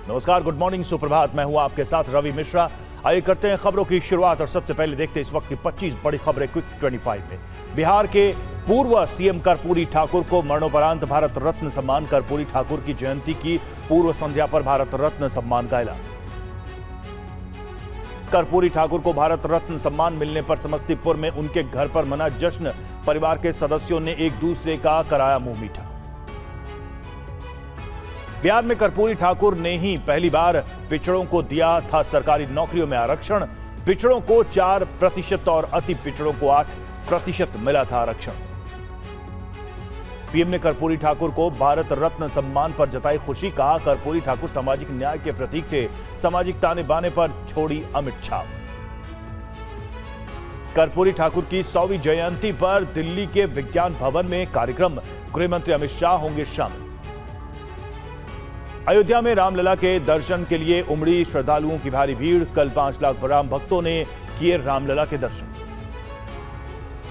नमस्कार, good morning, सुप्रभात। मैं हूं आपके साथ रवि मिश्रा। आइए करते हैं खबरों की शुरुआत और सबसे पहले देखते हैं इस वक्त की 25 बड़ी खबरें क्विक 25 में। बिहार के पूर्व सीएम कर्पूरी ठाकुर को मरणोपरांत भारत रत्न सम्मान। कर्पूरी ठाकुर की जयंती की पूर्व संध्या पर भारत रत्न सम्मान का ऐलान। कर्पूरी ठाकुर को भारत रत्न सम्मान मिलने पर समस्तीपुर में उनके घर पर मना जश्न। परिवार के सदस्यों ने एक दूसरे का कराया मुंह मीठा। बिहार में कर्पूरी ठाकुर ने ही पहली बार पिछड़ों को दिया था सरकारी नौकरियों में आरक्षण। पिछड़ों को 4% और अति पिछड़ों को 8% मिला था आरक्षण। पीएम ने कर्पूरी ठाकुर को भारत रत्न सम्मान पर जताई खुशी। कहा, कर्पूरी ठाकुर सामाजिक न्याय के प्रतीक थे। सामाजिक ताने बाने पर छोड़ी अमिट छाप। कर्पूरी ठाकुर की 100वीं जयंती पर दिल्ली के विज्ञान भवन में कार्यक्रम। गृह मंत्री अमित शाह होंगे शामिल। अयोध्या में रामलला के दर्शन के लिए उमड़ी श्रद्धालुओं की भारी भीड़। कल 5 लाख राम भक्तों ने किए रामलला के दर्शन।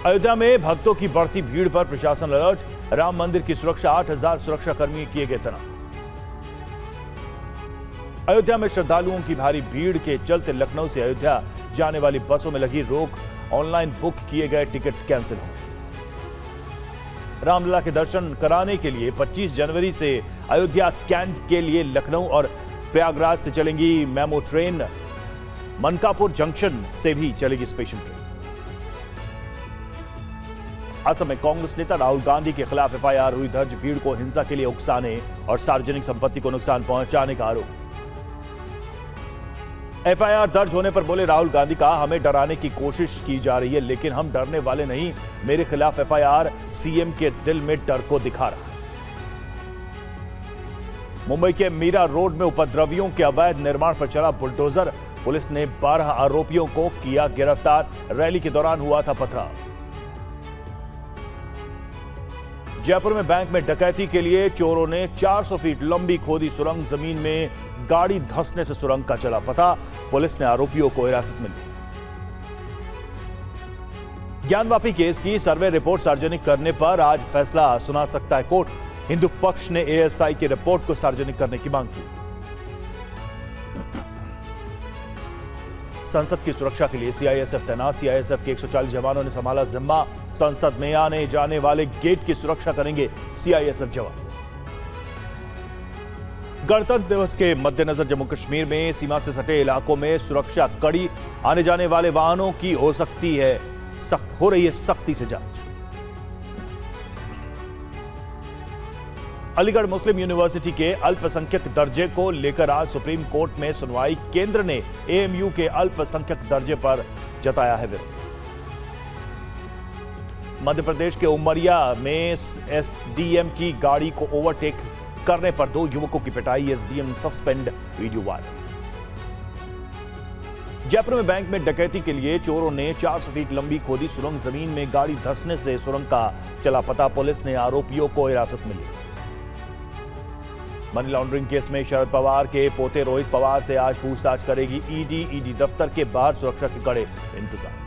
अयोध्या में भक्तों की बढ़ती भीड़ पर प्रशासन अलर्ट। राम मंदिर की सुरक्षा 8000 सुरक्षाकर्मी किए गए तैनात। अयोध्या में श्रद्धालुओं की भारी भीड़ के चलते लखनऊ से अयोध्या जाने वाली बसों में लगी रोक। ऑनलाइन बुक किए गए टिकट कैंसिल होंगे। रामलला के दर्शन कराने के लिए 25 जनवरी से अयोध्या कैंट के लिए लखनऊ और प्रयागराज से चलेंगी मेमो ट्रेन। मनकापुर जंक्शन से भी चलेगी स्पेशल ट्रेन। असम में कांग्रेस नेता राहुल गांधी के खिलाफ एफआईआर हुई दर्ज। भीड़ को हिंसा के लिए उकसाने और सार्वजनिक संपत्ति को नुकसान पहुंचाने का आरोप। एफआईआर दर्ज होने पर बोले राहुल गांधी, कहा हमें डराने की कोशिश की जा रही है लेकिन हम डरने वाले नहीं। मेरे खिलाफ एफआईआर सीएम के दिल में डर को दिखा रहा है। मुंबई के मीरा रोड में उपद्रवियों के अवैध निर्माण पर चला बुलडोजर। पुलिस ने 12 आरोपियों को किया गिरफ्तार। रैली के दौरान हुआ था पथराव। जयपुर में बैंक में डकैती के लिए चोरों ने 400 फीट लंबी खोदी सुरंग। जमीन में गाड़ी धंसने से सुरंग का चला पता। पुलिस ने आरोपियों को हिरासत में लिया। ज्ञानवापी केस की सर्वे रिपोर्ट सार्वजनिक करने पर आज फैसला सुना सकता है कोर्ट। हिंदू पक्ष ने एएसआई की रिपोर्ट को सार्वजनिक करने की मांग की। संसद की सुरक्षा के लिए सीआईएसएफ तैनात। सीआईएसएफ के 140 जवानों ने संभाला जिम्मा। संसद में आने जाने वाले गेट की सुरक्षा करेंगे सीआईएसएफ जवान। गणतंत्र दिवस के मद्देनजर जम्मू कश्मीर में सीमा से सटे इलाकों में सुरक्षा कड़ी। आने जाने वाले वाहनों की हो रही है सख्ती से जांच। अलीगढ़ मुस्लिम यूनिवर्सिटी के अल्पसंख्यक दर्जे को लेकर आज सुप्रीम कोर्ट में सुनवाई। केंद्र ने एएमयू के अल्पसंख्यक दर्जे पर जताया है विरोध। मध्य प्रदेश के उमरिया में एसडीएम की गाड़ी को ओवरटेक करने पर 2 युवकों की पिटाई। SDM suspend, video viral. Jaipur में बैंक में डकैती के लिए चोरों ने 400 फीट लंबी खोदी सुरंग। जमीन में गाड़ी धंसने से सुरंग का चला पता। पुलिस ने आरोपियों को हिरासत में लिया। मनी लॉन्ड्रिंग केस में शरद पवार के पोते रोहित पवार से आज पूछताछ करेगी ईडी। ईडी दफ्तर के बाहर सुरक्षा के कड़े इंतजाम।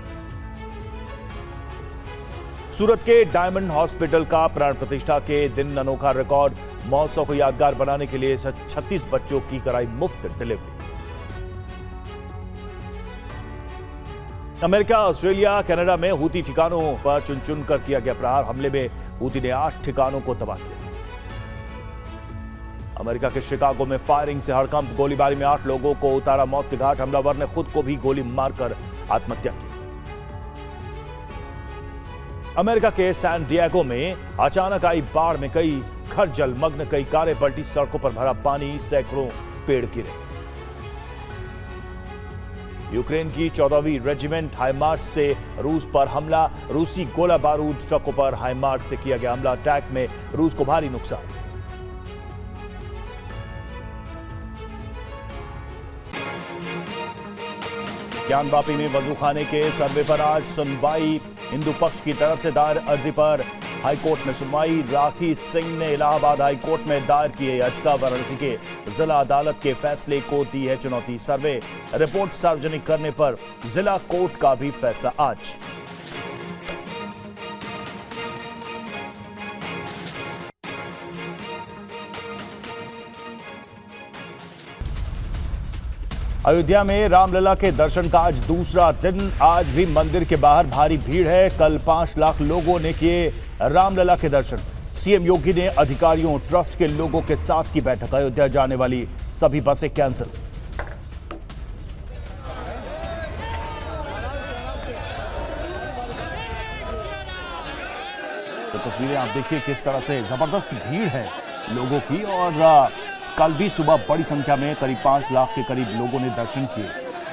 सूरत के डायमंड हॉस्पिटल का प्राण प्रतिष्ठा के दिन अनोखा रिकॉर्ड। महोत्सव को यादगार बनाने के लिए 36 बच्चों की कराई मुफ्त डिलीवरी। अमेरिका, ऑस्ट्रेलिया, कनाडा में हूती ठिकानों पर चुन चुन कर किया गया प्रहार। हमले में हूती ने 8 ठिकानों को तबाह किया। अमेरिका के शिकागो में फायरिंग से हड़कंप। गोलीबारी में 8 लोगों को उतारा मौत के घाट। हमलावर ने खुद को भी गोली मारकर आत्महत्या की। अमेरिका के सैन डिएगो में अचानक आई बाढ़ में कई घर जलमग्न। कई कारें पलटी। सड़कों पर भरा पानी। सैकड़ों पेड़ गिरे। यूक्रेन की 14वीं रेजिमेंट हाइमार्स से रूस पर हमला। रूसी गोला बारूद ट्रकों पर हाइमार्स से किया गया हमला। अटैक में रूस को भारी नुकसान। ज्ञानवापी में वजूखाने के सर्वे पर आज सुनवाई। हिंदू पक्ष की तरफ से दायर अर्जी पर हाईकोर्ट में सुनवाई। राखी सिंह ने इलाहाबाद हाईकोर्ट में दायर की है याचिका। वाराणसी के जिला अदालत के फैसले को दी है चुनौती। सर्वे रिपोर्ट सार्वजनिक करने पर जिला कोर्ट का भी फैसला आज। अयोध्या में रामलला के दर्शन का आज दूसरा दिन। आज भी मंदिर के बाहर भारी भीड़ है। कल 5 लाख लोगों ने किए रामलला के दर्शन। सीएम योगी ने अधिकारियों, ट्रस्ट के लोगों के साथ की बैठक। अयोध्या जाने वाली सभी बसें कैंसिल। तो तस्वीरें आप देखिए किस तरह से जबरदस्त भीड़ है लोगों की। और कल भी सुबह बड़ी संख्या में करीब 5 लाख के करीब लोगों ने दर्शन किए।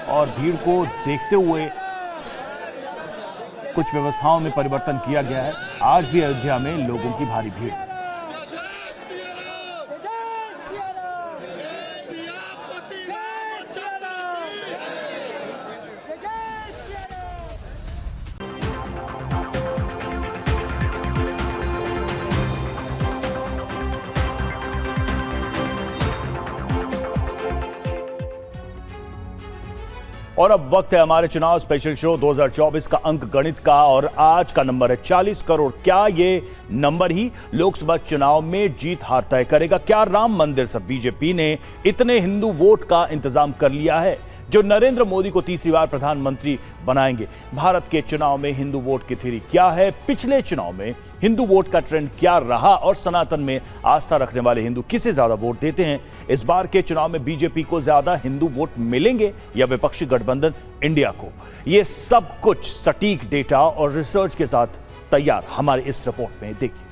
और भीड़ को देखते हुए कुछ व्यवस्थाओं में परिवर्तन किया गया है। आज भी अयोध्या में लोगों की भारी भीड़। और अब वक्त है हमारे चुनाव स्पेशल शो 2024 का अंक गणित का। और आज का नंबर है 40 करोड़। क्या ये नंबर ही लोकसभा चुनाव में जीत हार तय करेगा? क्या राम मंदिर से बीजेपी ने इतने हिंदू वोट का इंतजाम कर लिया है जो नरेंद्र मोदी को तीसरी बार प्रधानमंत्री बनाएंगे? भारत के चुनाव में हिंदू वोट की थ्योरी क्या है? पिछले चुनाव में हिंदू वोट का ट्रेंड क्या रहा? और सनातन में आस्था रखने वाले हिंदू किसे ज्यादा वोट देते हैं? इस बार के चुनाव में बीजेपी को ज्यादा हिंदू वोट मिलेंगे या विपक्षी गठबंधन इंडिया को? ये सब कुछ सटीक डेटा और रिसर्च के साथ तैयार हमारे इस रिपोर्ट में देखिए।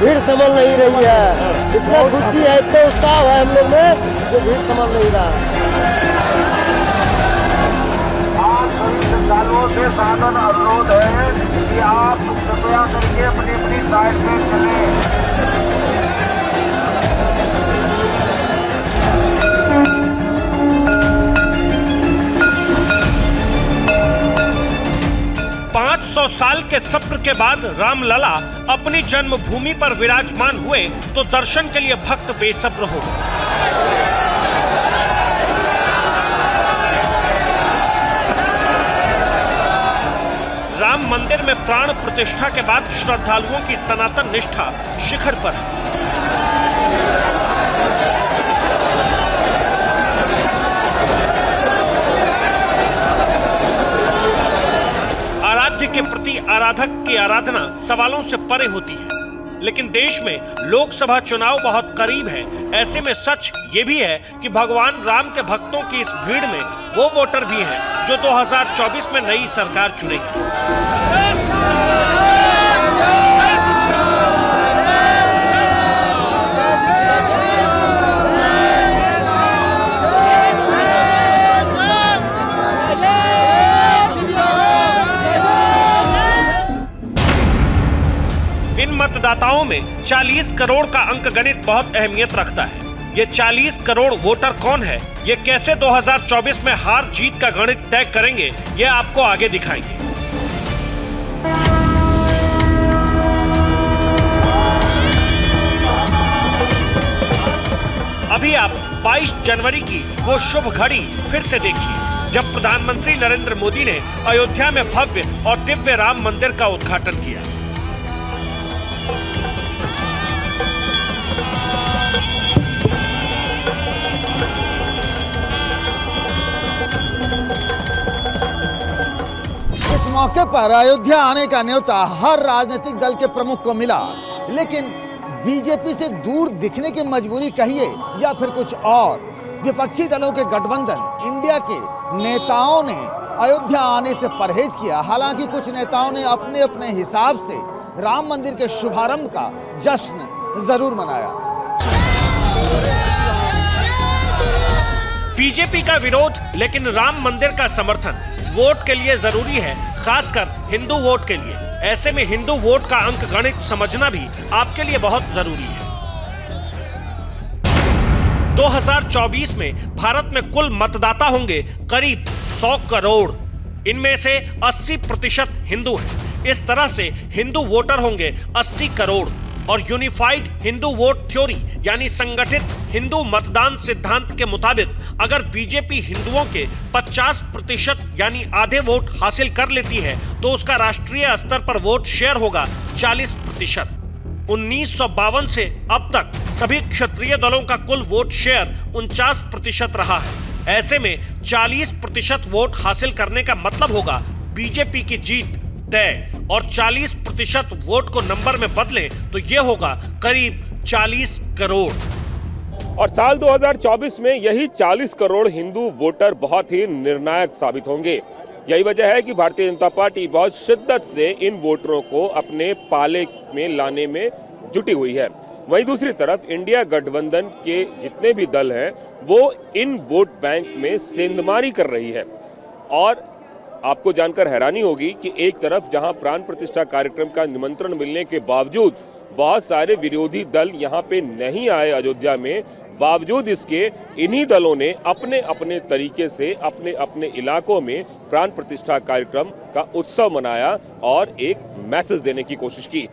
भीड़ संभल नहीं रही है। इतना खुशी है, इतना उत्साह है हम लोग में, जो भीड़ संभल नहीं रहा। आज सभी श्रद्धालुओं से सादर अनुरोध है कि आप कृपया करके अपनी अपनी साइड पे चलें। 500 साल के सब्र के बाद रामलला अपनी जन्मभूमि पर विराजमान हुए तो दर्शन के लिए भक्त बेसब्र हो गए। राम मंदिर में प्राण प्रतिष्ठा के बाद श्रद्धालुओं की सनातन निष्ठा शिखर पर है। आराध्य के प्रति आराधक की आराधना सवालों से परे होती है, लेकिन देश में लोकसभा चुनाव बहुत करीब है। ऐसे में सच ये भी है कि भगवान राम के भक्तों की इस भीड़ में वो वोटर भी हैं जो 2024 में नई सरकार चुनेगी। इन मतदाताओं में 40 करोड़ का अंक गणित बहुत अहमियत रखता है। ये 40 करोड़ वोटर कौन है, ये कैसे 2024 में हार जीत का गणित तय करेंगे, ये आपको आगे दिखाएंगे। अभी आप 22 जनवरी की वो शुभ घड़ी फिर से देखिए जब प्रधानमंत्री नरेंद्र मोदी ने अयोध्या में भव्य और दिव्य राम मंदिर का उद्घाटन किया। इस मौके पर अयोध्या आने का न्योता हर राजनीतिक दल के प्रमुख को मिला, लेकिन बीजेपी से दूर दिखने की मजबूरी कहिए या फिर कुछ और, विपक्षी दलों के गठबंधन इंडिया के नेताओं ने अयोध्या आने से परहेज किया। हालांकि कुछ नेताओं ने अपने अपने हिसाब से राम मंदिर के शुभारंभ का जश्न जरूर मनाया। बीजेपी का विरोध लेकिन राम मंदिर का समर्थन वोट के लिए जरूरी है, खासकर हिंदू वोट के लिए। ऐसे में हिंदू वोट का अंक गणित समझना भी आपके लिए बहुत जरूरी है। 2024 में भारत में कुल मतदाता होंगे करीब 100 करोड़। इनमें से 80% हिंदू हैं। इस तरह से हिंदू वोटर होंगे 80 करोड़। और यूनिफाइड हिंदू वोट थ्योरी यानी संगठित हिंदू मतदान सिद्धांत के मुताबिक अगर बीजेपी हिंदुओं के 50% यानी आधे वोट हासिल कर लेती है तो उसका राष्ट्रीय स्तर पर वोट शेयर होगा 40%। 1952 से अब तक सभी क्षत्रिय दलों का कुल वोट शेयर 49% रहा है। ऐसे में 40% वोट हासिल करने का मतलब होगा बीजेपी की जीत तय, और 40% वोट को नंबर में बदले तो यह होगा करीब 40 करोड़। और साल 2024 में यही 40 करोड़ हिंदू वोटर बहुत ही निर्णायक साबित होंगे। यही वजह है कि भारतीय जनता पार्टी बहुत शिद्दत से इन वोटरों को अपने पाले में लाने में जुटी हुई है। वहीं दूसरी तरफ इंडिया गठबंधन के जितने भी दल हैं वो इन वोट बैंक में सेंधमारी कर रही है। और आपको जानकर हैरानी होगी कि एक तरफ जहां प्राण प्रतिष्ठा कार्यक्रम का निमंत्रण मिलने के बावजूद बहुत सारे विरोधी दल यहां पे नहीं आए अयोध्या में, बावजूद इसके इन्हीं दलों ने अपने अपने तरीके से अपने अपने इलाकों में प्राण प्रतिष्ठा कार्यक्रम का उत्सव मनाया और एक मैसेज देने की कोशिश की।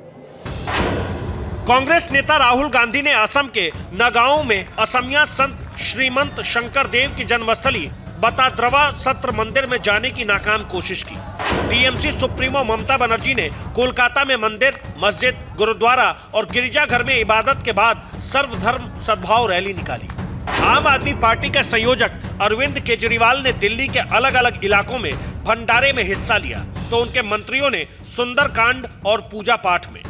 कांग्रेस नेता राहुल गांधी ने असम के नगांव में असमिया संत श्रीमंत शंकर देव की जन्मस्थली बताद्रवा सत्र मंदिर में जाने की नाकाम कोशिश की। टीएमसी सुप्रीमो ममता बनर्जी ने कोलकाता में मंदिर, मस्जिद, गुरुद्वारा और गिरजाघर में इबादत के बाद सर्वधर्म सद्भाव रैली निकाली। आम आदमी पार्टी के संयोजक अरविंद केजरीवाल ने दिल्ली के अलग अलग इलाकों में भंडारे में हिस्सा लिया, तो उनके मंत्रियों ने सुंदरकांड और पूजा पाठ में।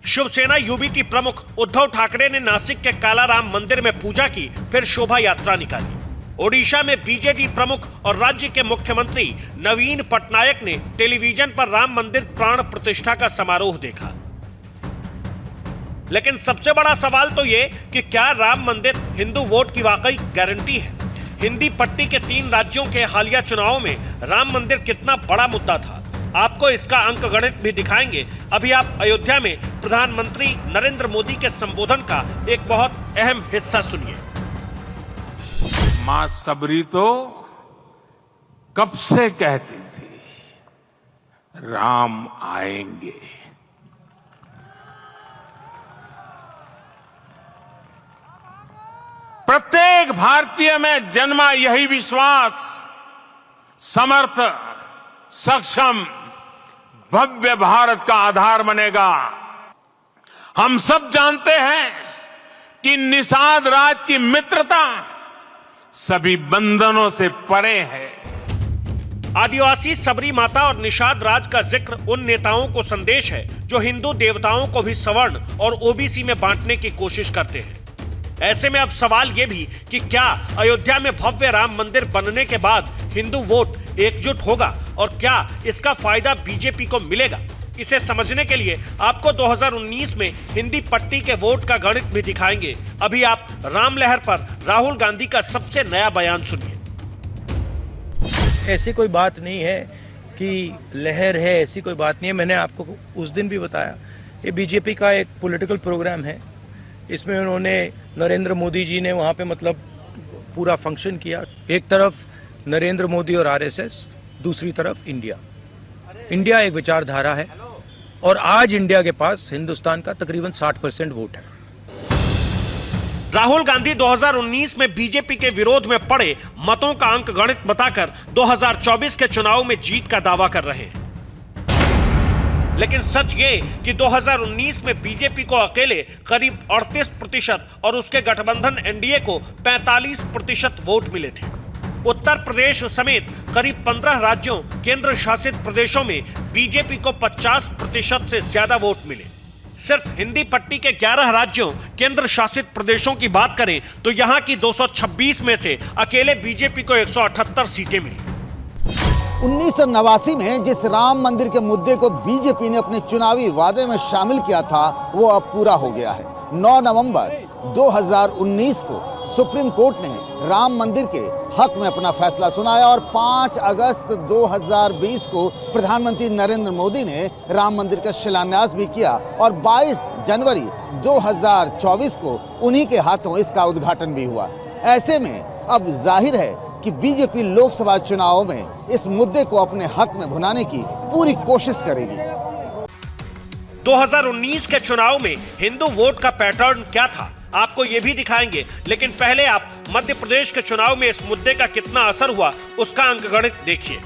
शिवसेना यूबीटी प्रमुख उद्धव ठाकरे ने नासिक के कालाराम मंदिर में पूजा की, फिर शोभा यात्रा निकाली। ओडिशा में बीजेडी प्रमुख और राज्य के मुख्यमंत्री नवीन पटनायक ने टेलीविजन पर राम मंदिर प्राण प्रतिष्ठा का समारोह देखा। लेकिन सबसे बड़ा सवाल तो ये कि क्या राम मंदिर हिंदू वोट की वाकई गारंटी है? हिंदी पट्टी के 3 राज्यों के हालिया चुनावों में राम मंदिर कितना बड़ा मुद्दा था, आपको इसका अंकगणित भी दिखाएंगे। अभी आप अयोध्या में प्रधानमंत्री नरेंद्र मोदी के संबोधन का एक बहुत अहम हिस्सा सुनिए। मां सबरी तो कब से कहती थी राम आएंगे। प्रत्येक भारतीय में जन्मा यही विश्वास समर्थ, सक्षम, भव्य भारत का आधार बनेगा। हम सब जानते हैं कि निषाद राज की मित्रता सभी बंधनों से परे है। आदिवासी सबरी माता और निषाद राज का जिक्र उन नेताओं को संदेश है जो हिंदू देवताओं को भी सवर्ण और ओबीसी में बांटने की कोशिश करते हैं। ऐसे में अब सवाल यह भी कि क्या अयोध्या में भव्य राम मंदिर बनने के बाद हिंदू वोट एकजुट होगा और क्या इसका फायदा बीजेपी को मिलेगा? इसे समझने के लिए आपको 2019 में हिंदी पट्टी के वोट का गणित भी दिखाएंगे। अभी आप राम लहर पर राहुल गांधी का सबसे नया बयान सुनिए। ऐसी कोई बात नहीं है कि लहर है, ऐसी कोई बात नहीं है। मैंने आपको उस दिन भी बताया, ये बीजेपी का एक पॉलिटिकल प्रोग्राम है। इसमें उन्होंने नरेंद्र मोदी जी ने वहाँ पे मतलब पूरा फंक्शन किया। एक तरफ नरेंद्र मोदी और आरएसएस, दूसरी तरफ इंडिया। इंडिया एक विचारधारा है और आज इंडिया के पास हिंदुस्तान का तकरीबन 60% वोट है। राहुल गांधी 2019 में बीजेपी के विरोध में पड़े मतों का अंक गणित बताकर 2024 के चुनाव में जीत का दावा कर रहे हैं। लेकिन सच ये कि 2019 में बीजेपी को अकेले करीब 38% और उसके गठबंधन एनडीए को 45% वोट मिले थे। उत्तर प्रदेश समेत करीब 15 राज्यों, केंद्र शासित प्रदेशों में बीजेपी को 50% से ज्यादा वोट मिले। सिर्फ हिंदी पट्टी के 11 राज्यों, केंद्र शासित प्रदेशों की बात करें तो यहां की 226 में से अकेले बीजेपी को 178 सीटें मिली। 1989 में जिस राम मंदिर के मुद्दे को बीजेपी ने अपने चुनावी वादे में शामिल किया था, वो अब पूरा हो गया है। 9 नवंबर 2019 को सुप्रीम कोर्ट ने राम मंदिर के हक में अपना फैसला सुनाया और 5 अगस्त 2020 को प्रधानमंत्री नरेंद्र मोदी ने राम मंदिर का शिलान्यास भी किया और 22 जनवरी 2024 को उन्हीं के हाथों इसका उद्घाटन भी हुआ। ऐसे में अब जाहिर है कि बीजेपी लोकसभा चुनाव में इस मुद्दे को अपने हक में भुनाने की पूरी कोशिश करेगी। 2019 के चुनाव में हिंदू वोट का पैटर्न क्या था, आपको ये भी दिखाएंगे। लेकिन पहले आप मध्य प्रदेश के चुनाव में इस मुद्दे का कितना असर हुआ उसका अंकगणित देखिए।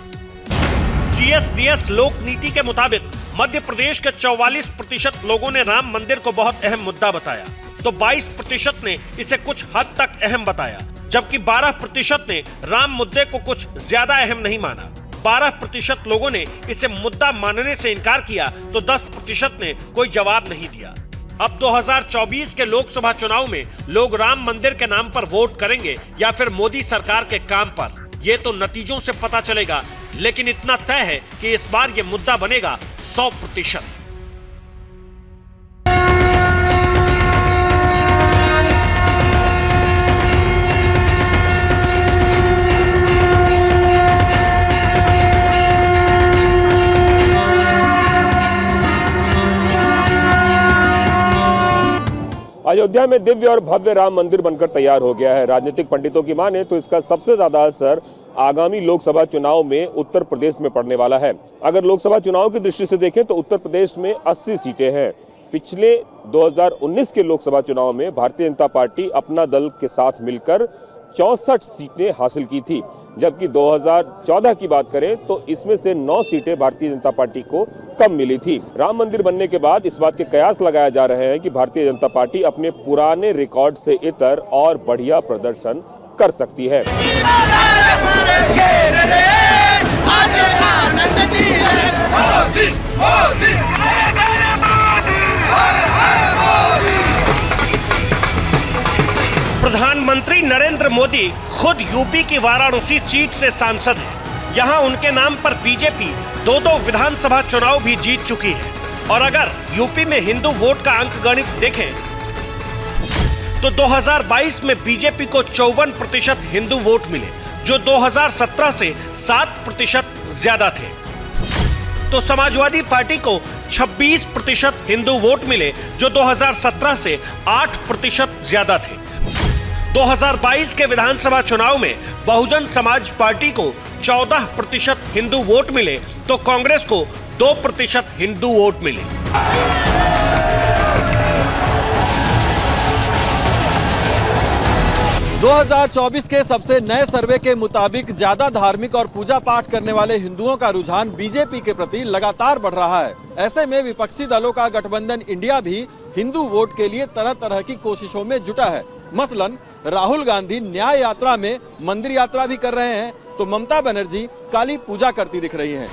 सीएसडीएस लोक नीति के मुताबिक मध्य प्रदेश के 44% लोगों ने राम मंदिर को बहुत अहम मुद्दा बताया, तो 22% ने इसे कुछ हद तक अहम बताया, जबकि 12% ने राम मुद्दे को कुछ ज्यादा अहम नहीं माना। 12% लोगों ने इसे मुद्दा मानने से इनकार किया, तो 10% ने कोई जवाब नहीं दिया। अब 2024 के लोकसभा चुनाव में लोग राम मंदिर के नाम पर वोट करेंगे या फिर मोदी सरकार के काम पर, ये तो नतीजों से पता चलेगा। लेकिन इतना तय है कि इस बार ये मुद्दा बनेगा 100%। अयोध्या में दिव्य और भव्य राम मंदिर बनकर तैयार हो गया है। राजनीतिक पंडितों की माने तो इसका सबसे ज्यादा असर आगामी लोकसभा चुनाव में उत्तर प्रदेश में पड़ने वाला है। अगर लोकसभा चुनाव की दृष्टि से देखें तो उत्तर प्रदेश में 80 सीटें हैं। पिछले 2019 के लोकसभा चुनाव में भारतीय जनता पार्टी अपना दल के साथ मिलकर 64 सीटें हासिल की थी, जबकि 2014 की बात करें तो इसमें से 9 सीटें भारतीय जनता पार्टी को कम मिली थी। राम मंदिर बनने के बाद इस बात के कयास लगाए जा रहे हैं कि भारतीय जनता पार्टी अपने पुराने रिकॉर्ड से इतर और बढ़िया प्रदर्शन कर सकती है। प्रधानमंत्री नरेंद्र मोदी खुद यूपी की वाराणसी सीट से सांसद हैं। यहां उनके नाम पर बीजेपी 2 विधानसभा चुनाव भी जीत चुकी है। और अगर यूपी में हिंदू वोट का अंक गणित देखें तो 2022 में बीजेपी को 54% हिंदू वोट मिले, जो 2017 से 7% ज्यादा थे। तो समाजवादी पार्टी को 26% हिंदू वोट मिले, जो 2017 से 8% ज्यादा थे। 2022 के विधानसभा चुनाव में बहुजन समाज पार्टी को 14% हिंदू वोट मिले, तो कांग्रेस को 2% हिंदू वोट मिले। – 2024 के सबसे नए सर्वे के मुताबिक ज्यादा धार्मिक और पूजा पाठ करने वाले हिंदुओं का रुझान बीजेपी के प्रति लगातार बढ़ रहा है। ऐसे में विपक्षी दलों का गठबंधन इंडिया भी हिंदू वोट के लिए तरह तरह की कोशिशों में जुटा है। मसलन राहुल गांधी न्याय यात्रा में मंदिर यात्रा भी कर रहे हैं, तो ममता बनर्जी काली पूजा करती दिख रही हैं।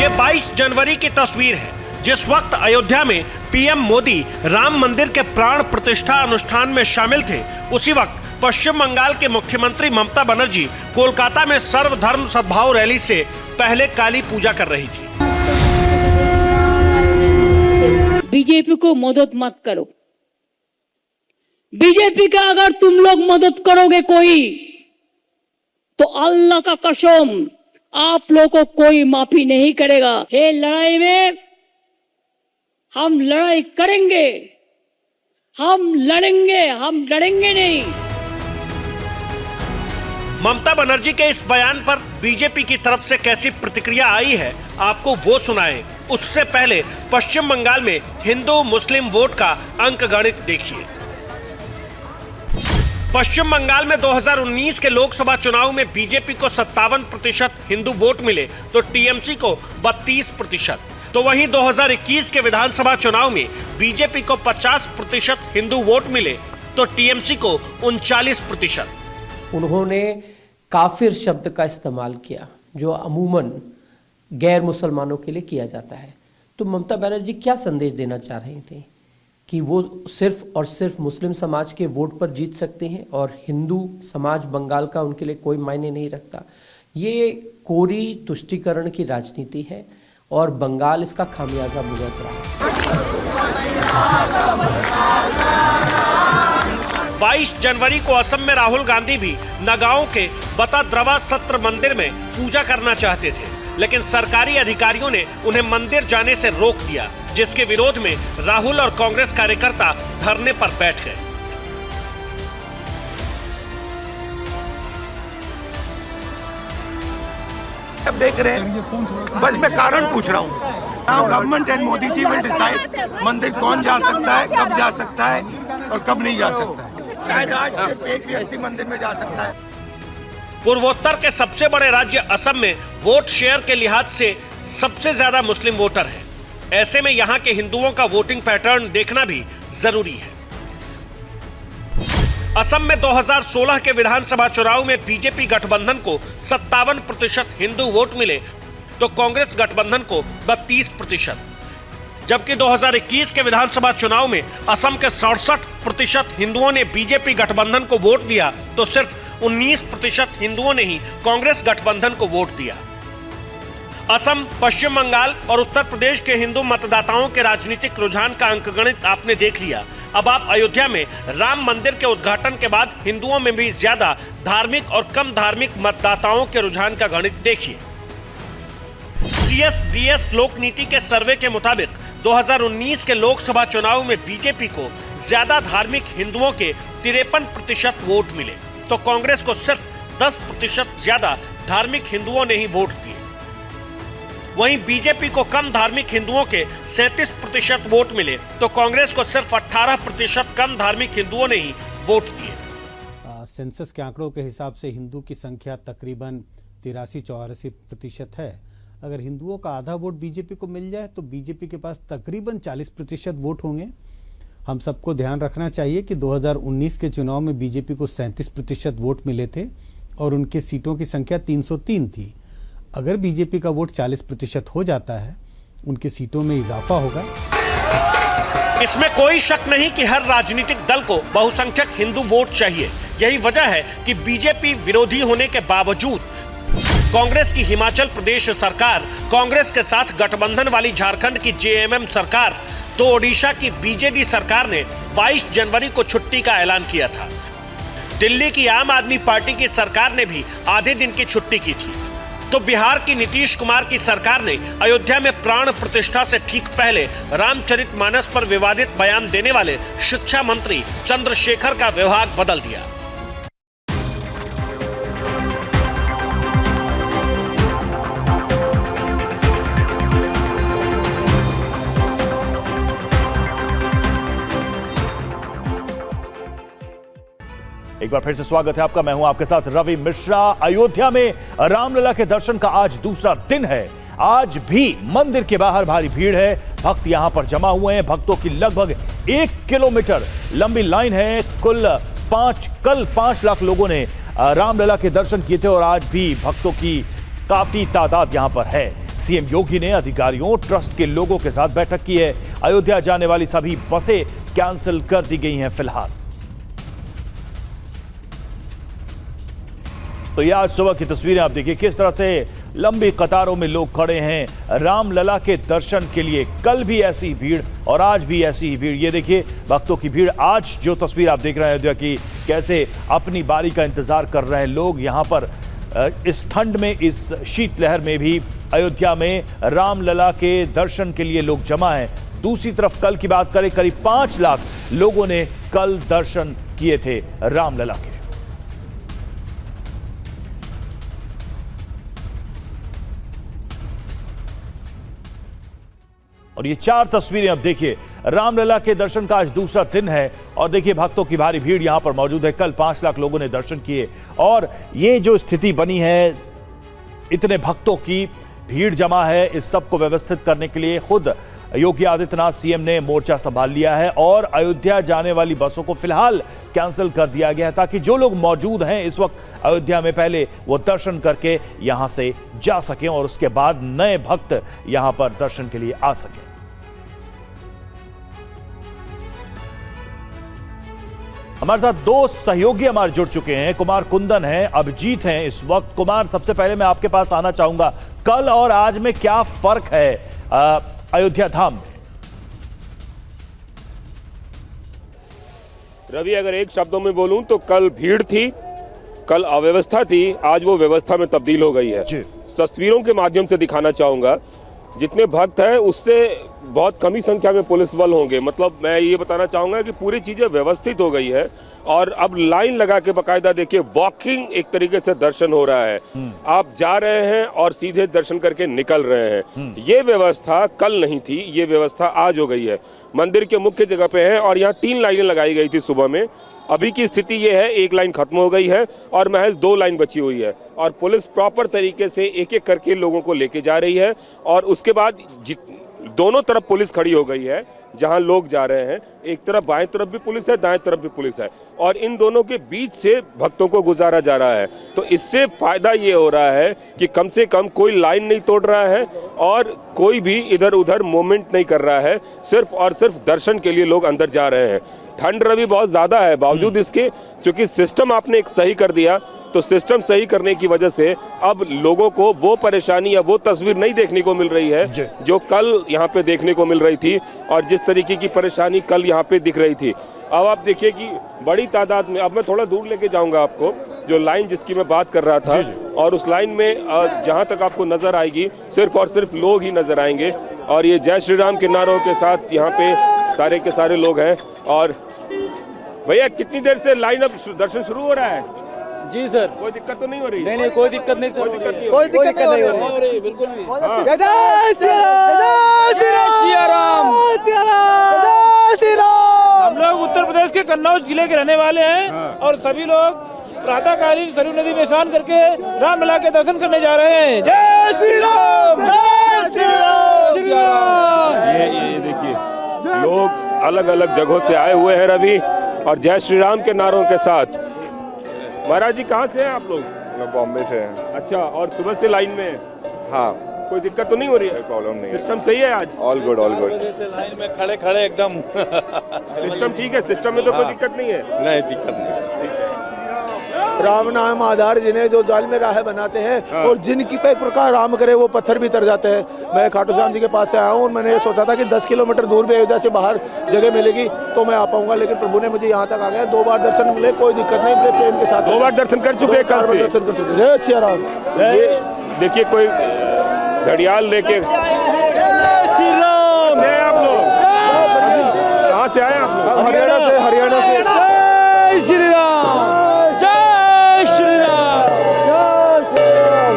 ये 22 जनवरी की तस्वीर है, जिस वक्त अयोध्या में पीएम मोदी राम मंदिर के प्राण प्रतिष्ठा अनुष्ठान में शामिल थे। उसी वक्त पश्चिम बंगाल के मुख्यमंत्री ममता बनर्जी कोलकाता में सर्वधर्म सद्भाव रैली से पहले काली पूजा कर रही थी। बीजेपी को मदद मत करो। बीजेपी का अगर तुम लोग मदद करोगे कोई, तो अल्लाह का कसम आप लोगों को कोई माफी नहीं करेगा। ये लड़ाई में हम लड़ाई करेंगे, हम लड़ेंगे, हम डरेंगे नहीं। ममता बनर्जी के इस बयान पर बीजेपी की तरफ से कैसी प्रतिक्रिया आई है, आपको वो सुनाएं। उससे पहले पश्चिम बंगाल में हिंदू मुस्लिम वोट का अंक गणित देखिए। पश्चिम बंगाल में 2019 के लोकसभा चुनाव में बीजेपी को 57% हिंदू वोट मिले, तो टीएमसी को 32%। तो वहीं 2021 के विधानसभा चुनाव में बीजेपी को 50% हिंदू वोट मिले, तो टीएमसी को 39%। उन्होंने काफिर शब्द का इस्तेमाल किया, जो अमूमन गैर मुसलमानों के लिए किया जाता है। तो ममता बनर्जी क्या संदेश देना चाह रही थी कि वो सिर्फ और सिर्फ मुस्लिम समाज के वोट पर जीत सकते हैं और हिंदू समाज बंगाल का उनके लिए कोई मायने नहीं रखता। ये कोरी तुष्टीकरण की राजनीति है और बंगाल इसका खामियाजा भुगत रहा है। 22 जनवरी को असम में राहुल गांधी भी नगांव के बताद्रवा सत्र मंदिर में पूजा करना चाहते थे, लेकिन सरकारी अधिकारियों ने उन्हें मंदिर जाने से रोक दिया, जिसके विरोध में राहुल और कांग्रेस कार्यकर्ता धरने पर बैठ गए। अब देख रहे हैं, बस मैं कारण पूछ रहा हूँ। Now government and Modi ji will decide मंदिर कौन जा सकता है, कब जा सकता है और कब नहीं जा सकता है। शायद आज सिर्फ एक व्यक्ति मंदिर में जा सकता है। पूर्वोत्तर के सबसे बड़े राज्य असम में वोट शेयर के लिहाज से सबसे ज्यादा मुस्लिम वोटर हैं। ऐसे में यहां के हिंदुओं का वोटिंग पैटर्न देखना भी जरूरी है। असम में 2016 के विधानसभा चुनाव में बीजेपी गठबंधन को 57% हिंदू वोट मिले तो कांग्रेस गठबंधन को 32%, जबकि 2021 के विधानसभा चुनाव में असम के 67% हिंदुओं ने बीजेपी गठबंधन को वोट दिया तो सिर्फ 19% हिंदुओं ने ही कांग्रेस गठबंधन को वोट दिया। असम, पश्चिम बंगाल और उत्तर प्रदेश के हिंदू मतदाताओं के राजनीतिक रुझान का अंकगणित आपने देख लिया। अब आप अयोध्या में राम मंदिर के उद्घाटन के बाद हिंदुओं में भी ज्यादा धार्मिक और कम धार्मिक मतदाताओं के रुझान का गणित देखिए। CSDS लोक नीति के सर्वे के मुताबिक 2019 के लोकसभा चुनाव में बीजेपी को ज्यादा धार्मिक हिंदुओं के 53% वोट मिले तो कांग्रेस को सिर्फ 10% ज्यादा धार्मिक हिंदुओं ने ही वोट दिए। वहीं बीजेपी को कम धार्मिक हिंदुओं के 37% वोट मिले तो कांग्रेस को सिर्फ 18% कम धार्मिक हिंदुओं ने ही वोट दिए। सेंसस के आंकड़ों के हिसाब से हिंदू की संख्या तकरीबन 83-84% है। अगर हिंदुओं का आधा वोट बीजेपी को मिल जाए तो बीजेपी के पास तकरीबन 40% वोट होंगे। हम सबको ध्यान रखना चाहिए कि 2019 के चुनाव में बीजेपी को 37% वोट मिले थे और उनके सीटों की संख्या 303 थी। अगर बीजेपी का वोट 40% हो जाता है, उनके सीटों में इजाफा होगा। इसमें कोई शक नहीं कि हर राजनीतिक दल को बहुसंख्यक हिंदू वोट चाहिए। यही वजह है कि बीजेपी विरोधी होने के बावजूद कांग्रेस की हिमाचल प्रदेश सरकार, कांग्रेस के साथ गठबंधन वाली झारखंड की JMM सरकार तो ओडिशा की BJD सरकार ने 22 जनवरी को छुट्टी का ऐलान किया था। दिल्ली की आम आदमी पार्टी की सरकार ने भी आधे दिन की छुट्टी की थी। तो बिहार की नीतीश कुमार की सरकार ने अयोध्या में प्राण प्रतिष्ठा से ठीक पहले रामचरितमानस पर विवादित बयान देने वाले शिक्षा मंत्री चंद्रशेखर का विभाग बदल दिया। एक बार फिर से स्वागत है आपका। मैं हूं आपके साथ रवि मिश्रा। अयोध्या में रामलला के दर्शन का आज दूसरा दिन है। आज भी मंदिर के बाहर भारी भीड़ है। भक्त यहां पर जमा हुए हैं। भक्तों की लगभग 1 किलोमीटर लंबी लाइन है। कल 5 लाख लोगों ने रामलला के दर्शन किए थे और आज भी भक्तों की काफी तादाद यहां पर है। सीएम योगी ने अधिकारियों, ट्रस्ट के लोगों के साथ बैठक की है। अयोध्या जाने वाली सभी बसें कैंसिल कर दी गई हैं फिलहाल। तो ये आज सुबह की तस्वीरें आप देखिए, किस तरह से लंबी कतारों में लोग खड़े हैं रामलला के दर्शन के लिए। कल भी ऐसी भीड़ और आज भी ऐसी ही भीड़। ये देखिए भक्तों की भीड़। आज जो तस्वीर आप देख रहे हैं अयोध्या की, कैसे अपनी बारी का इंतजार कर रहे हैं लोग यहां पर इस ठंड में, इस शीतलहर में भी अयोध्या में रामलला के दर्शन के लिए लोग जमा हैं। दूसरी तरफ कल की बात करें, करीब 5 लाख लोगों ने कल दर्शन किए थे रामलला के। और ये 4 तस्वीरें अब देखिए। रामलला के दर्शन का आज दूसरा दिन है और देखिए भक्तों की भारी भीड़ यहां पर मौजूद है। कल 5 लाख लोगों ने दर्शन किए और ये जो स्थिति बनी है, इतने भक्तों की भीड़ जमा है, इस सब को व्यवस्थित करने के लिए खुद योगी आदित्यनाथ सीएम ने मोर्चा संभाल लिया है और अयोध्या जाने वाली बसों को फिलहाल कैंसिल कर दिया गया है ताकि जो लोग मौजूद हैं इस वक्त अयोध्या में पहले वो दर्शन करके यहां से जा सकें और उसके बाद नए भक्त यहां पर दर्शन के लिए आ सकें। हमारे साथ 2 सहयोगी हमारे जुड़ चुके हैं। कुमार कुंदन हैं, अभिजीत हैं इस वक्त। कुमार, सबसे पहले मैं आपके पास आना चाहूंगा, कल और आज में क्या फर्क है अयोध्या धाम में? रवि, अगर एक शब्दों में बोलूं तो कल भीड़ थी, कल अव्यवस्था थी, आज वो व्यवस्था में तब्दील हो गई है। तस्वीरों के माध्यम से दिखाना चाहूंगा, जितने भक्त हैं उससे बहुत कम ही संख्या में पुलिस बल होंगे। मतलब मैं ये बताना चाहूंगा कि पूरी चीजें व्यवस्थित हो गई है और अब लाइन लगा के बाकायदा देखिए वॉकिंग एक तरीके से दर्शन हो रहा है। आप जा रहे हैं और सीधे दर्शन करके निकल रहे हैं। ये व्यवस्था कल नहीं थी, ये व्यवस्था आज हो गई है। मंदिर के मुख्य जगह पे है और यहाँ 3 लाइनें लगाई गई थी सुबह में। अभी की स्थिति ये है, 1 लाइन खत्म हो गई है और महज 2 लाइन बची हुई है और पुलिस प्रॉपर तरीके से एक एक करके लोगों को लेके जा रही है और उसके बाद दोनों तरफ पुलिस खड़ी हो गई है। जहां लोग जा रहे हैं, एक तरफ बाएं तरफ भी पुलिस है, दाएं तरफ भी पुलिस है और इन दोनों के बीच से भक्तों को गुजारा जा रहा है। तो इससे फायदा ये हो रहा है कि कम से कम कोई लाइन नहीं तोड़ रहा है और कोई भी इधर उधर मूवमेंट नहीं कर रहा है। सिर्फ और सिर्फ दर्शन के लिए लोग अंदर जा रहे हैं। ठंड रवि बहुत ज़्यादा है, बावजूद इसके चूंकि सिस्टम आपने एक सही कर दिया, तो सिस्टम सही करने की वजह से अब लोगों को वो परेशानी या वो तस्वीर नहीं देखने को मिल रही है जो कल यहाँ पे देखने को मिल रही थी और जिस तरीके की परेशानी कल यहाँ पे दिख रही थी। अब आप देखिए कि बड़ी तादाद में, अब मैं थोड़ा दूर लेके जाऊंगा आपको, जो लाइन जिसकी मैं बात कर रहा था, और उस लाइन में जहाँ तक आपको नजर आएगी सिर्फ और सिर्फ लोग ही नजर आएंगे और ये जय श्री राम के नारों के साथ यहाँ पे सारे के सारे लोग हैं। और भैया कितनी देर से लाइन अब दर्शन शुरू हो रहा है? जी सर, कोई दिक्कत तो नहीं हो रही? नहीं कोई दिक्कत नहीं सर, कोई दिक्कत नहीं हो रही बिल्कुल भी। हम लोग उत्तर प्रदेश के कन्नौज जिले के रहने वाले हैं और सभी लोग प्रातःकालीन सरयू नदी में स्नान करके रामलला के दर्शन करने जा रहे हैं। जय श्री राम, जय श्री राम, श्री राम। ये देखिए लोग अलग अलग जगहों से आए हुए हैं रवि और जय श्री राम के नारों के साथ। महाराज जी कहाँ से हैं आप लोग? मैं बॉम्बे से हैं। अच्छा, और सुबह से लाइन में हैं? हाँ। कोई दिक्कत तो नहीं हो रही है? प्रॉब्लम नहीं, सिस्टम सही है आज? All good all good. Line में खड़े खड़े एकदम सिस्टम ठीक है, सिस्टम में तो कोई दिक्कत नहीं है? नहीं दिक्कत नहीं। राम नाम आधार जिन्हें जो जाल में राह बनाते हैं और जिनकी पे एक प्रकार राम करे वो पत्थर भी तर जाते हैं। मैं खाटू श्याम जी के पास से आया हूँ और मैंने ये सोचा था कि 10 किलोमीटर दूर भी अयोध्या से बाहर जगह मिलेगी तो मैं आ पाऊंगा, लेकिन प्रभु ने मुझे यहाँ तक आ गया। 2 बार दर्शन मिले, कोई दिक्कत नहीं, बड़े प्रेम के साथ 2 बार दर्शन कर चुके हैं। दर्शन कर चुके। जय श्री राम। देखिए कोई घड़ियाल लेके श्री राम। आप लोग कहाँ से आए? आप लोग हरियाणा से। हरियाणा से। जय श्री राम, जय श्री राम, जय श्री राम।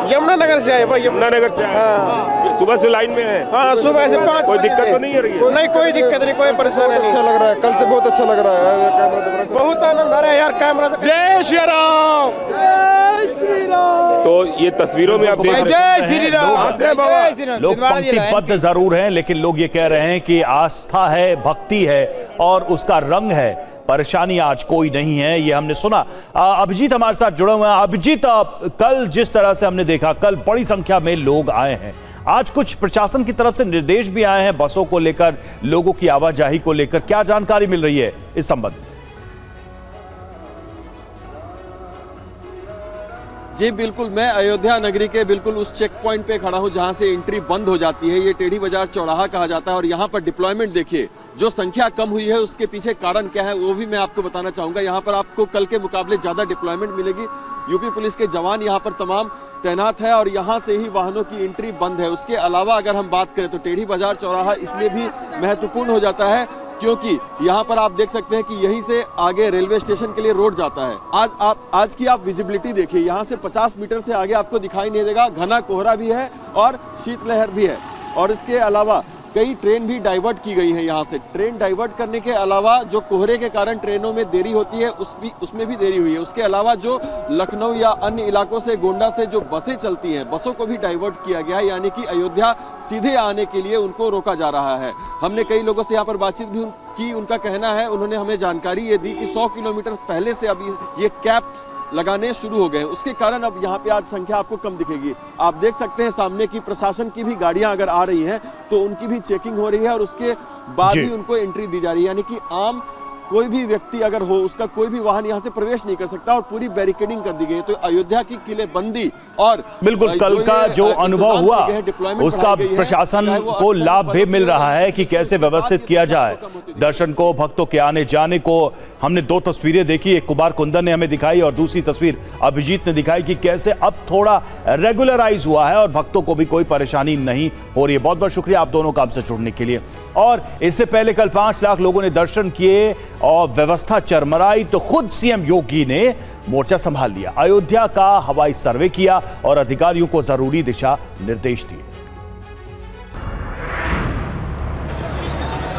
यमुनानगर से आए भाई, यमुनानगर से आए। सुबह से लाइन में है? हाँ, सुबह से 5। कोई दिक्कत तो नहीं हो रही है? नहीं कोई दिक्कत नहीं, कोई परेशानी नहीं। अच्छा लग रहा है, कल से बहुत अच्छा लग रहा है, बहुत आनंद आ रहा है यार। कैमरा जय श्री राम, जय श्री राम। तो ये तस्वीरों में आप देख रहे हैं जय श्री राम। लोग पंक्तिबद्ध जरूर हैं, लेकिन लोग ये कह रहे हैं कि आस्था है, भक्ति है और उसका रंग है, परेशानी आज कोई नहीं है। ये हमने सुना। अभिजीत हमारे साथ जुड़े हुए हैं। अभिजीत, कल जिस तरह से हमने देखा, कल बड़ी संख्या में लोग आए हैं, आज कुछ प्रशासन की तरफ से निर्देश भी आए हैं बसों को लेकर, लोगों की आवाजाही को लेकर, क्या जानकारी मिल रही है इस संबंध? जी बिल्कुल, मैं अयोध्या नगरी के बिल्कुल उस चेक पॉइंट पे खड़ा हूं जहां से एंट्री बंद हो जाती है। ये टेढ़ी बाजार चौराहा कहा जाता है और यहाँ पर डिप्लॉयमेंट देखिए, जो संख्या कम हुई है उसके पीछे कारण क्या है वो भी मैं आपको बताना चाहूंगा। यहाँ पर आपको कल के मुकाबले ज्यादा डिप्लॉयमेंट मिलेगी। यूपी पुलिस के जवान यहाँ पर तमाम तैनात है और यहाँ से ही वाहनों की एंट्री बंद है। उसके अलावा अगर हम बात करें तो टेढ़ी बाजार चौराहा इसलिए भी महत्वपूर्ण हो जाता है क्योंकि यहाँ पर आप देख सकते हैं कि यहीं से आगे रेलवे स्टेशन के लिए रोड जाता है। आज की आप विजिबिलिटी देखिए, यहाँ से 50 मीटर से आगे आपको दिखाई नहीं देगा। घना कोहरा भी है और शीतलहर भी है और इसके अलावा कई ट्रेन भी डाइवर्ट की गई है। यहाँ से ट्रेन डाइवर्ट करने के अलावा जो कोहरे के कारण ट्रेनों में देरी होती है उसमें भी देरी हुई है। उसके अलावा जो लखनऊ या अन्य इलाकों से, गोंडा से जो बसें चलती हैं, बसों को भी डाइवर्ट किया गया है, यानी कि अयोध्या सीधे आने के लिए उनको रोका जा रहा है। हमने कई लोगों से यहाँ पर बातचीत भी की, उनका कहना है, उन्होंने हमें जानकारी ये दी कि 100 किलोमीटर पहले से अब ये कैप लगाने शुरू हो गए, उसके कारण अब यहाँ पे आज संख्या आपको कम दिखेगी। आप देख सकते हैं सामने की प्रशासन की भी गाड़ियां अगर आ रही हैं तो उनकी भी चेकिंग हो रही है और उसके बाद ही उनको एंट्री दी जा रही है, यानी कि आम कोई भी व्यक्ति अगर हो उसका कोई भी वाहन यहाँ से प्रवेश नहीं कर सकता और पूरी बैरिकेडिंग कर दी गई है। तो अयोध्या की किलेबंदी और बिल्कुल कल का जो अनुभव हुआ उसका प्रशासन को लाभ भी मिल रहा है कि कैसे व्यवस्थित किया जाए दर्शन को, भक्तों के आने जाने को। हमने दो तस्वीरें देखी, एक कुमार कुंदन ने हमें दिखाई और दूसरी तस्वीर अभिजीत ने दिखाई कि कैसे अब थोड़ा रेगुलराइज हुआ है और भक्तों को भी कोई परेशानी नहीं हो रही है। बहुत बहुत शुक्रिया आप दोनों का हमसे जुड़ने के लिए। और इससे पहले कल 5 लाख लोगों ने दर्शन किए और व्यवस्था चरमराई तो खुद सीएम योगी ने मोर्चा संभाल लिया, अयोध्या का हवाई सर्वे किया और अधिकारियों को जरूरी दिशा निर्देश दिए।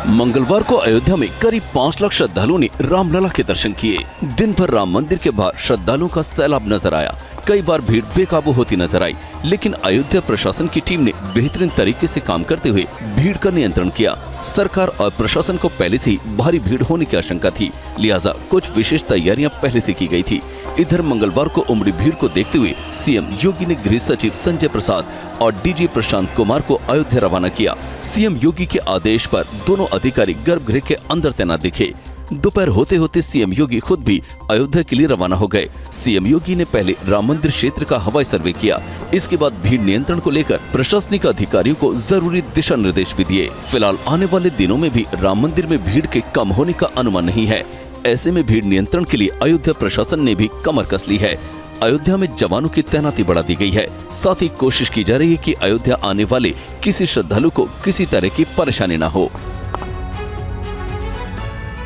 मंगलवार को अयोध्या में करीब 5 लाख श्रद्धालुओं ने रामलला के दर्शन किए। दिन भर राम मंदिर के बाहर श्रद्धालुओं का सैलाब नजर आया। कई बार भीड़ बेकाबू होती नजर आई, लेकिन अयोध्या प्रशासन की टीम ने बेहतरीन तरीके से काम करते हुए भीड़ का नियंत्रण किया। सरकार और प्रशासन को पहले से ही भारी भीड़ होने की आशंका थी, लिहाजा कुछ विशेष तैयारियां पहले से की गई थी। इधर मंगलवार को उमड़ी भीड़ को देखते हुए सीएम योगी ने गृह सचिव संजय प्रसाद और डीजी प्रशांत कुमार को अयोध्या रवाना किया। सीएम योगी के आदेश पर दोनों अधिकारी गर्भगृह के अंदर तैनात दिखे। दोपहर होते होते सीएम योगी खुद भी अयोध्या के लिए रवाना हो गए। सीएम योगी ने पहले राम मंदिर क्षेत्र का हवाई सर्वे किया। इसके बाद भीड़ नियंत्रण को लेकर प्रशासनिक अधिकारियों को जरूरी दिशा निर्देश भी दिए। फिलहाल आने वाले दिनों में भी राम मंदिर में भीड़ के कम होने का अनुमान नहीं है। ऐसे में भीड़ नियंत्रण के लिए अयोध्या प्रशासन ने भी कमर कस ली है। अयोध्या में जवानों की तैनाती बढ़ा दी गई है। साथ ही कोशिश की जा रही है कि अयोध्या आने वाले किसी श्रद्धालु को किसी तरह की परेशानी न हो।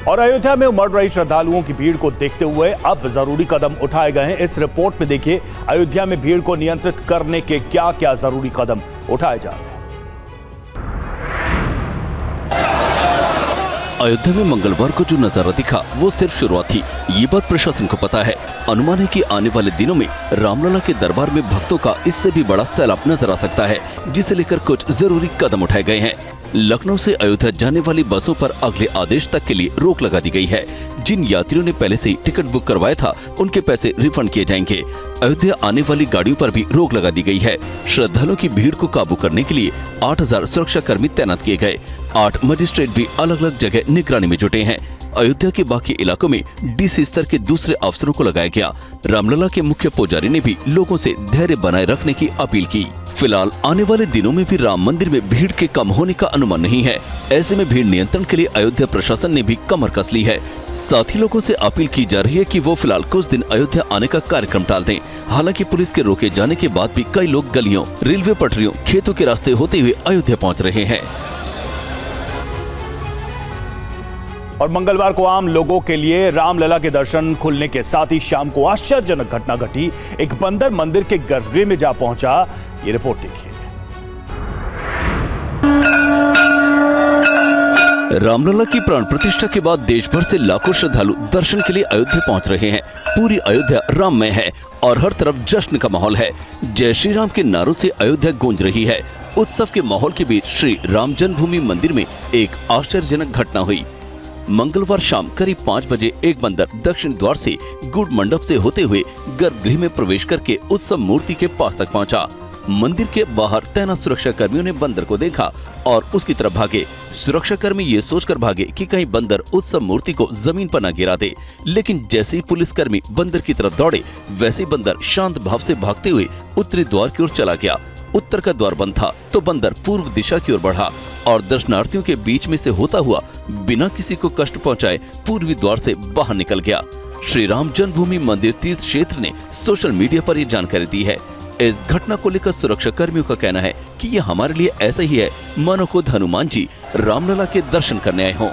और अयोध्या में उमड़ रही श्रद्धालुओं की भीड़ को देखते हुए अब जरूरी कदम उठाए गए हैं। इस रिपोर्ट में देखिए अयोध्या में भीड़ को नियंत्रित करने के क्या क्या जरूरी कदम उठाए जा रहे हैं। अयोध्या में मंगलवार को जो नजारा दिखा वो सिर्फ शुरुआत थी। ये बात प्रशासन को पता है। अनुमान है कि आने वाले दिनों में रामलला के दरबार में भक्तों का इससे भी बड़ा सैलाब नजर आ सकता है, जिसे लेकर कुछ जरूरी कदम उठाए गए हैं। लखनऊ से अयोध्या जाने वाली बसों पर अगले आदेश तक के लिए रोक लगा दी गई है। जिन यात्रियों ने पहले से टिकट बुक करवाया था उनके पैसे रिफंड किए जाएंगे। अयोध्या आने वाली गाड़ियों पर भी रोक लगा दी गई है। श्रद्धालुओं की भीड़ को काबू करने के लिए 8000 सुरक्षा कर्मी तैनात किए गए। 8 मजिस्ट्रेट भी अलग अलग जगह निगरानी में जुटे हैं। अयोध्या के बाकी इलाकों में डीसी स्तर के दूसरे अफसरों को लगाया गया। रामलला के मुख्य पुजारी ने भी लोगों से धैर्य बनाए रखने की अपील की। फिलहाल आने वाले दिनों में भी राम मंदिर में भीड़ के कम होने का अनुमान नहीं है। ऐसे में भीड़ नियंत्रण के लिए अयोध्या प्रशासन ने भी कमर कस ली है। साथ ही लोगों से अपील की जा रही है कि वो फिलहाल कुछ दिन अयोध्या आने का कार्यक्रम टाल दें। हालांकि पुलिस के रोके जाने के बाद भी कई लोग गलियों, रेलवे पटरियों, खेतों के रास्ते होते हुए अयोध्या पहुँच रहे हैं। और मंगलवार को आम लोगों के लिए रामलला के दर्शन खुलने के साथ ही शाम को आश्चर्यजनक घटना घटी। एक बंदर मंदिर के गर्भगृह में जा पहुंचा। ये रिपोर्ट देखिए। रामलला की प्राण प्रतिष्ठा के बाद देश भर से लाखों श्रद्धालु दर्शन के लिए अयोध्या पहुंच रहे हैं। पूरी अयोध्या राममय है और हर तरफ जश्न का माहौल है। जय श्री राम के नारों से अयोध्या गूंज रही है। उत्सव के माहौल के बीच श्री राम जन्मभूमि मंदिर में एक आश्चर्यजनक घटना हुई। मंगलवार शाम करीब 5 बजे एक बंदर दक्षिण द्वार से गुड़ मंडप से होते हुए गर्भगृह में प्रवेश करके उत्सव मूर्ति के पास तक पहुंचा। मंदिर के बाहर तैनात सुरक्षा कर्मियों ने बंदर को देखा और उसकी तरफ भागे। सुरक्षा कर्मी ये सोचकर भागे कि कहीं बंदर उत्सव मूर्ति को जमीन पर न गिरा दे, लेकिन जैसे ही पुलिसकर्मी बंदर की तरफ दौड़े वैसे बंदर शांत भाव से भागते हुए उत्तरी द्वार की ओर चला गया। उत्तर का द्वार बंद था तो बंदर पूर्व दिशा की ओर बढ़ा और दर्शनार्थियों के बीच में से होता हुआ बिना किसी को कष्ट पहुंचाए पूर्वी द्वार से बाहर निकल गया। श्री राम जन्मभूमि मंदिर तीर्थ क्षेत्र ने सोशल मीडिया पर ये जानकारी दी है। इस घटना को लेकर सुरक्षा कर्मियों का कहना है कि ये हमारे लिए ऐसा ही है मानो खुद हनुमान जी रामलला के दर्शन करने आए हों।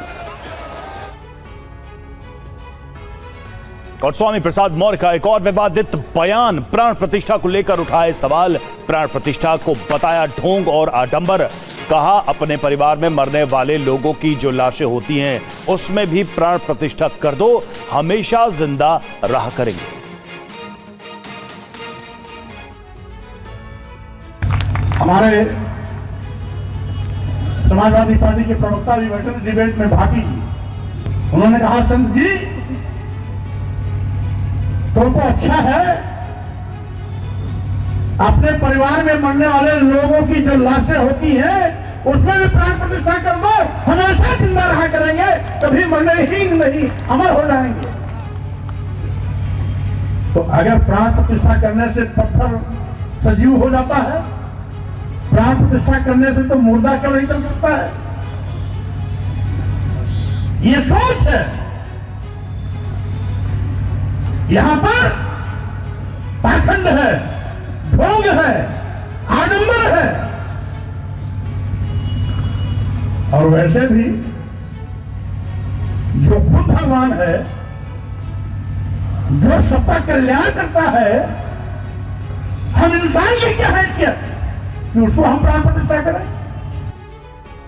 और स्वामी प्रसाद मौर्य का एक और विवादित बयान, प्राण प्रतिष्ठा को लेकर उठाए सवाल। प्राण प्रतिष्ठा को बताया ढोंग और आडंबर। कहा अपने परिवार में मरने वाले लोगों की जो लाशें होती हैं उसमें भी प्राण प्रतिष्ठा कर दो, हमेशा जिंदा रहा करेंगे। हमारे समाजवादी पार्टी के प्रवक्ता भी बैठे डिबेट में भागी। उन्होंने कहा संत जी तो अच्छा है, अपने परिवार में मरने वाले लोगों की जो लाशें होती हैं उसमें भी प्राण प्रतिष्ठा कर दो, हमेशा जिंदा रहा करेंगे, कभी मरने ही नहीं, अमर हो जाएंगे। तो अगर प्राण प्रतिष्ठा करने से पत्थर सजीव हो जाता है, प्राण प्रतिष्ठा करने से तो मुर्दा क्यों नहीं चल सकता है? ये सोच है। यहां पर पाखंड है, ढोंग है, आडंबर है। और वैसे भी जो खुद भगवान है, जो सबका कल्याण करता है, हम इंसान की क्या हैसियत कि उसको हम प्राण प्रतिष्ठा करें?